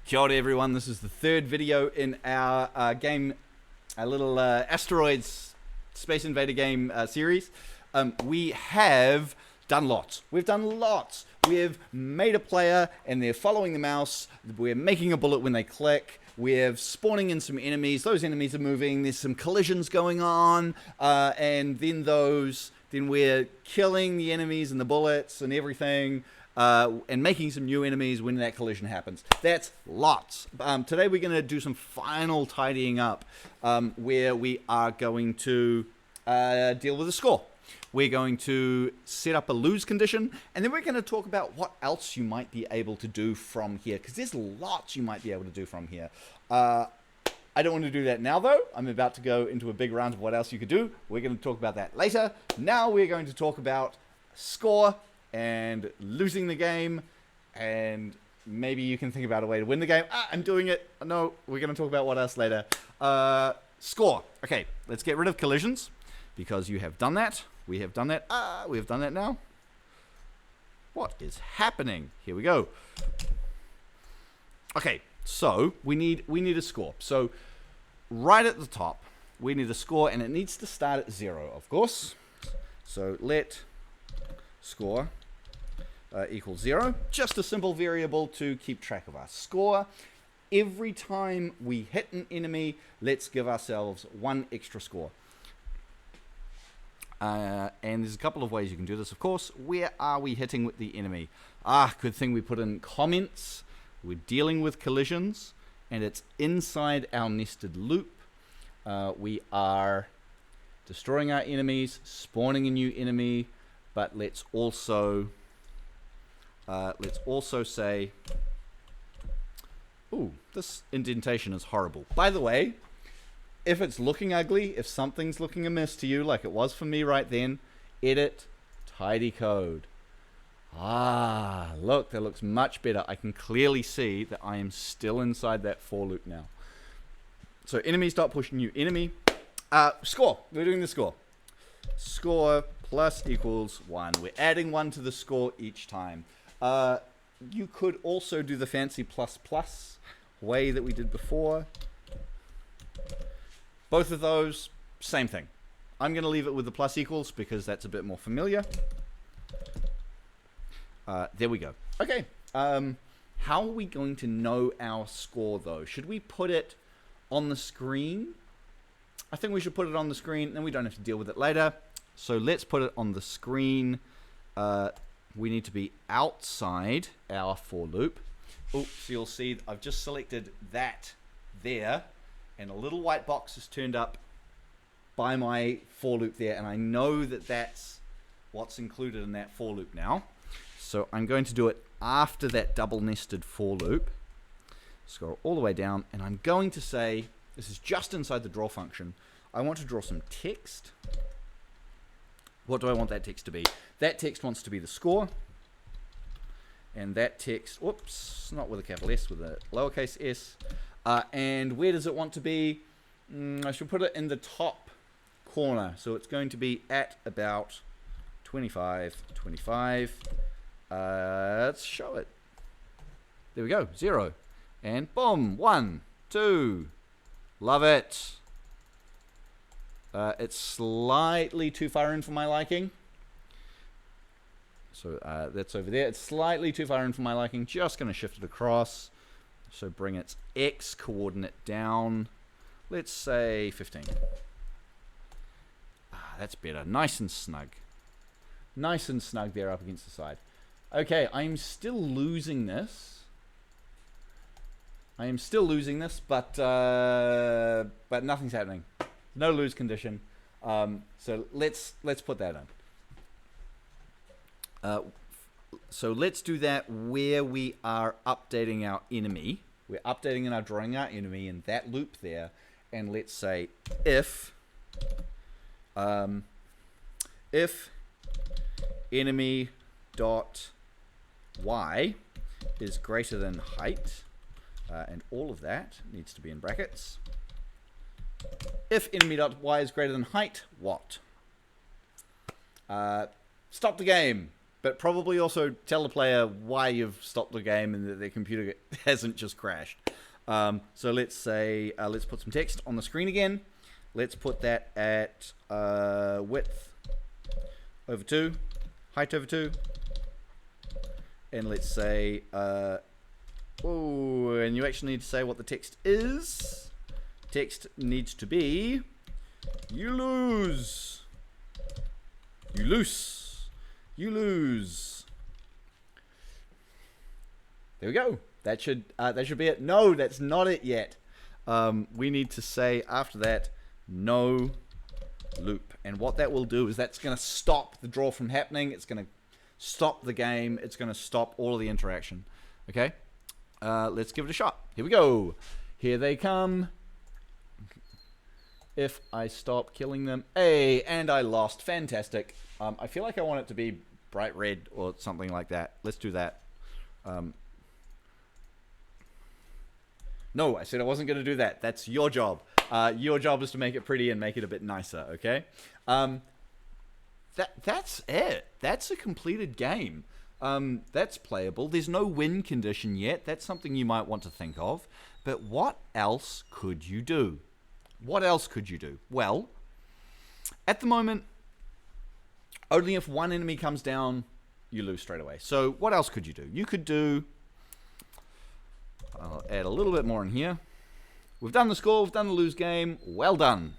Kia ora everyone, this is the third video in our game, our little asteroids Space Invader game series. We have done lots. We've done lots. We've made a player and they're following the mouse. We're making a bullet when they click. We're spawning in some enemies. Those enemies are moving. There's some collisions going on. And then we're killing the enemies and the bullets and everything. And making some new enemies when that collision happens. That's lots. Today we're going to do some final tidying up where we are going to deal with the score. We're going to set up a lose condition, and then we're going to talk about what else you might be able to do from here, because there's lots you might be able to do from here. I don't want to do that now, though. I'm about to go into a big round of what else you could do. We're going to talk about that later. Now we're going to talk about score and losing the game, and maybe you can think about a way to win the game. I'm doing it. No, we're going to talk about what else later. Score. Okay, let's get rid of collisions, because you have done that. We have done that. We have done that now. What is happening? Here we go. Okay, so we need a score. So right at the top, we need a score, and it needs to start at 0, of course. So let score equals 0. Just a simple variable to keep track of our score. Every time we hit an enemy, let's give ourselves 1 extra score. And there's a couple of ways you can do this, of course. Where are we hitting with the enemy? Good thing we put in comments. We're dealing with collisions, and it's inside our nested loop. We are destroying our enemies, spawning a new enemy, but let's also say, ooh, this indentation is horrible. By the way, if it's looking ugly, if something's looking amiss to you, like it was for me right then, edit, tidy code. Look, that looks much better. I can clearly see that I am still inside that for loop now. So enemy, stop pushing new enemy. Score. We're doing the score. Score plus equals 1. We're adding 1 to the score each time. You could also do the fancy plus plus way that we did before. Both of those, same thing. I'm going to leave it with the plus equals because that's a bit more familiar. There we go. Okay. How are we going to know our score, though? Should we put it on the screen? I think we should put it on the screen, then we don't have to deal with it later. So let's put it on the screen. We need to be outside our for loop. Oh, so you'll see I've just selected that there, and a little white box is turned up by my for loop there, and I know that that's what's included in that for loop now. So I'm going to do it after that double nested for loop. Scroll all the way down, and I'm going to say, this is just inside the draw function, I want to draw some text. What do I want that text to be? That text wants to be the score. And that text, whoops, not with a capital S, with a lowercase s. And where does it want to be? I should put it in the top corner. So it's going to be at about 25. Let's show it. There we go, 0. And boom, 1, 2. Love it. It's slightly too far in for my liking. So that's over there. It's slightly too far in for my liking. Just going to shift it across. So bring its X coordinate down. Let's say 15. That's better. Nice and snug. Nice and snug there up against the side. Okay, I'm still losing this. But nothing's happening. No lose condition. So let's put that in. So let's do that where we are updating our enemy. We're updating and drawing our enemy in that loop there. And let's say if enemy dot y is greater than height, and all of that needs to be in brackets. If enemy.y is greater than height, what? Stop the game. but probably also tell the player why you've stopped the game and that their computer hasn't just crashed. So let's say, let's put some text on the screen again. Let's put that at width over 2, height over 2. And let's say, oh, and you actually need to say what the text is. Text needs to be, you lose. You lose. You lose. There we go. That should be it. No, that's not it yet. We need to say after that, no loop. And what that will do is that's going to stop the draw from happening. It's going to stop the game. It's going to stop all of the interaction. Okay? Let's give it a shot. Here we go. Here they come. If I stop killing them. Hey, and I lost. Fantastic. I feel like I want it to be bright red or something like that. Let's do that. No, I said I wasn't going to do that. That's your job. Your job is to make it pretty and make it a bit nicer, okay? That's it. That's a completed game. That's playable. There's no win condition yet. That's something you might want to think of. But what else could you do? What else could you do? Well, at the moment, only if one enemy comes down, you lose straight away. So what else could you do? You could do... I'll add a little bit more in here. We've done the score. We've done the lose game. Well done.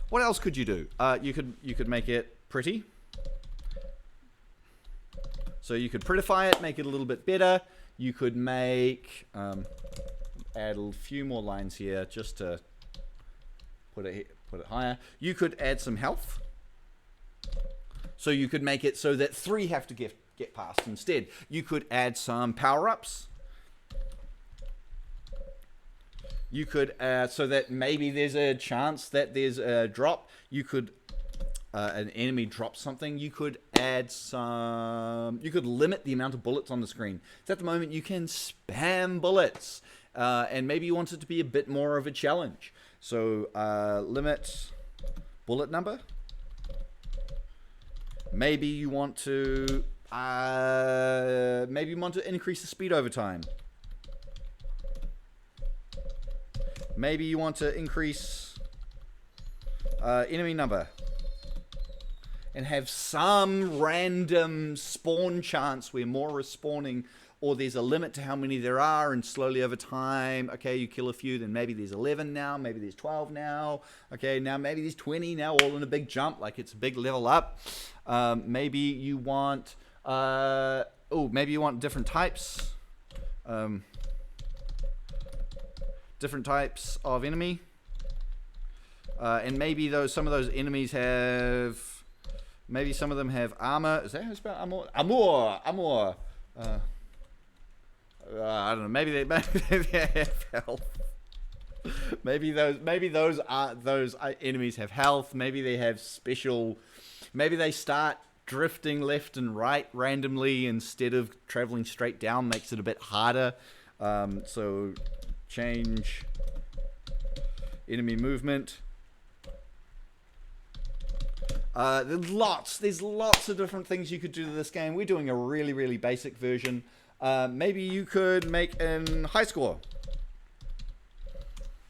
What else could you do? You could make it pretty. So you could prettify it, make it a little bit better. You could make... add a few more lines here just to... Put it higher. You could add some health. So you could make it so that 3 have to get past instead. You could add some power-ups. You could, so that maybe there's a chance that there's a drop. You could, an enemy drops something. You could add some, you could limit the amount of bullets on the screen. So at the moment you can spam bullets. And maybe you want it to be a bit more of a challenge. So limit bullet number. Maybe you want to increase the speed over time. Maybe you want to increase enemy number and have some random spawn chance where more are spawning, or there's a limit to how many there are, and slowly over time, okay, you kill a few, then maybe there's 11 now, maybe there's 12 now, okay, now maybe there's 20 now, all in a big jump, like it's a big level up. Maybe you want, maybe you want different types. Different types of enemy. And maybe some of those enemies have, maybe some of them have armor. Is that how it's spelled? Armor. I don't know. Maybe they have health. maybe those enemies have health. Maybe they have special. Maybe they start drifting left and right randomly instead of traveling straight down. Makes it a bit harder. So change enemy movement. There's lots of different things you could do to this game. We're doing a really, really basic version. Maybe you could make an high score.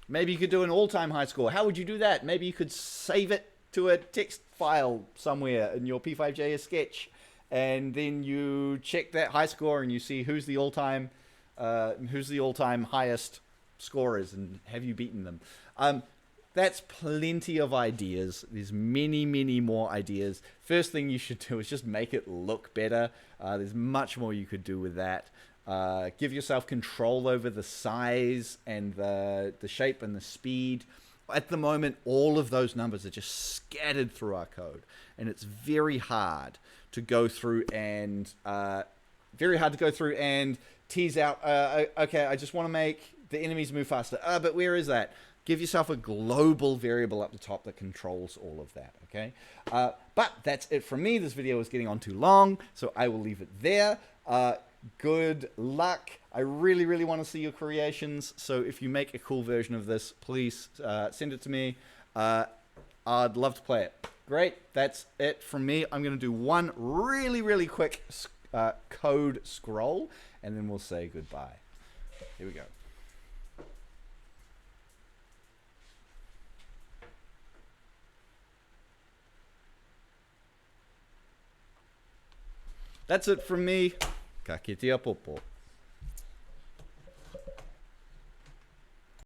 Maybe you could do an all-time high score. How would you do that? Maybe you could save it to a text file somewhere in your p5.js sketch, and then you check that high score and you see who's the all-time highest scorers, and have you beaten them? That's plenty of ideas. There's many, many more ideas. First thing you should do is just make it look better. There's much more you could do with that. Give yourself control over the size and the shape and the speed. At the moment, all of those numbers are just scattered through our code, and it's very hard to go through and tease out. Okay, I just want to make the enemies move faster. But where is that? Give yourself a global variable up the top that controls all of that, okay? But that's it from me. This video is getting on too long, so I will leave it there. Good luck. I really, really want to see your creations, so if you make a cool version of this, please send it to me. I'd love to play it. Great. That's it from me. I'm going to do one really, really quick code scroll, and then we'll say goodbye. Here we go. That's it from me. Ka kite a popo.